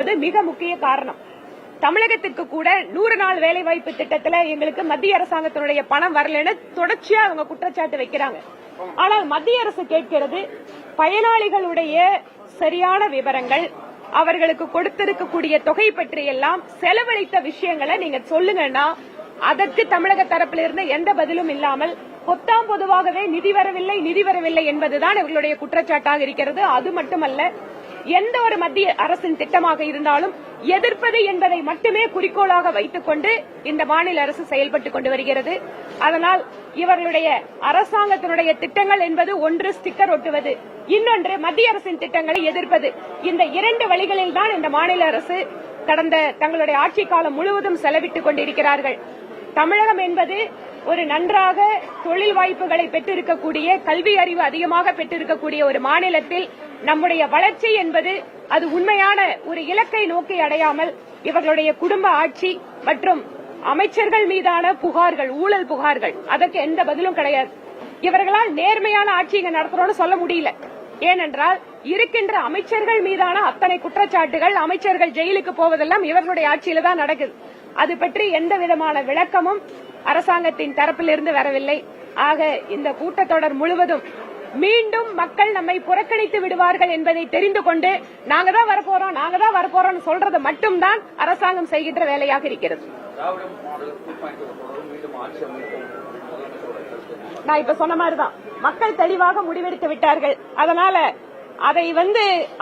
என்பது மிக முக்கிய காரணம். தமிழகத்திற்கு கூட 100 நாள் வேலைவாய்ப்பு திட்டத்தில் எங்களுக்கு மத்திய அரசாங்கத்தினுடைய பணம் வரலன்னு தொடர்ச்சியா அவங்க குற்றச்சாட்டு வைக்கிறாங்க. ஆனால் மத்திய அரசு கேட்கிறது பயனாளிகளுடைய சரியான விவரங்கள், அவர்களுக்கு கொடுத்திருக்கக்கூடிய தொகை பற்றி எல்லாம் செலவழித்த விஷயங்களை நீங்க சொல்லுங்கன்னா அதற்கு தமிழக தரப்பிலிருந்து எந்த பதிலும் இல்லாமல் பொத்தாம் பொதுவாகவே நிதி வரவில்லை என்பதுதான் இவர்களுடைய குற்றச்சாட்டாக இருக்கிறது. அது மட்டுமல்ல, எந்த ஒரு மத்திய அரசின் திட்டமாக இருந்தாலும் எதிர்ப்பது என்பதை மட்டுமே குறிக்கோளாக வைத்துக் கொண்டு இந்த மாநில அரசு செயல்பட்டுக் கொண்டு வருகிறது. அதனால் இவர்களுடைய அரசாங்கத்தினுடைய திட்டங்கள் என்பது ஒன்று ஸ்டிக்கர் ஒட்டுவது, இன்னொன்று மத்திய அரசின் திட்டங்களை எதிர்ப்பது. இந்த 2 வழிகளில் தான் இந்த மாநில அரசு கடந்த தங்களுடைய ஆட்சி காலம் முழுவதும் செலவிட்டுக் கொண்டிருக்கிறார்கள். தமிழகம் என்பது ஒரு நன்றாக தொழில் வாய்ப்புகளை பெற்றிருக்கக்கூடிய, கல்வி அறிவு அதிகமாக பெற்றிருக்கக்கூடிய ஒரு மாநிலத்தில் நம்முடைய வளர்ச்சி என்பது அது உண்மையான ஒரு இலக்கை நோக்கி அடையாமல் இவர்களுடைய குடும்ப ஆட்சி மற்றும் அமைச்சர்கள் மீதான புகார்கள், ஊழல் புகார்கள், அதற்கு எந்த பதிலும் கிடையாது. இவர்களால் நேர்மையான ஆட்சி இங்க நடத்துறோம்னு சொல்ல முடியல. ஏனென்றால் இருக்கின்ற அமைச்சர்கள் மீதான அத்தனை குற்றச்சாட்டுகள், அமைச்சர்கள் ஜெயிலுக்கு போவதெல்லாம் இவர்களுடைய ஆட்சியில தான் நடக்குது. அது பற்றி எந்த விதமான விளக்கமும் அரசாங்கத்தின் தரப்பிலிருந்து வரவில்லை. ஆக இந்த கூட்டத்தொடர் முழுவதும் மீண்டும் மக்கள் நம்மை புறக்கணித்து விடுவார்கள் என்பதை தெரிந்து கொண்டு நாங்க தான் வரப்போறோம் சொல்றது மட்டும்தான் அரசாங்கம் செய்கின்ற வேலையாக இருக்கிறது. நான் இப்ப சொன்ன மாதிரிதான் மக்கள் தெளிவாக முடிவெடுத்து விட்டார்கள். அதனால அதை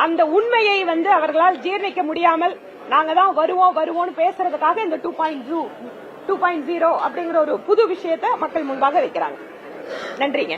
அந்த உண்மையை அவர்களால் ஜீர்ணிக்க முடியாமல் நாங்க தான் வருவோம் பேசுறதுக்காக இந்த 2.0 அப்படிங்கிற ஒரு புது விஷயத்தை மக்கள் முன்பாக வைக்கிறாங்க. நன்றிங்க.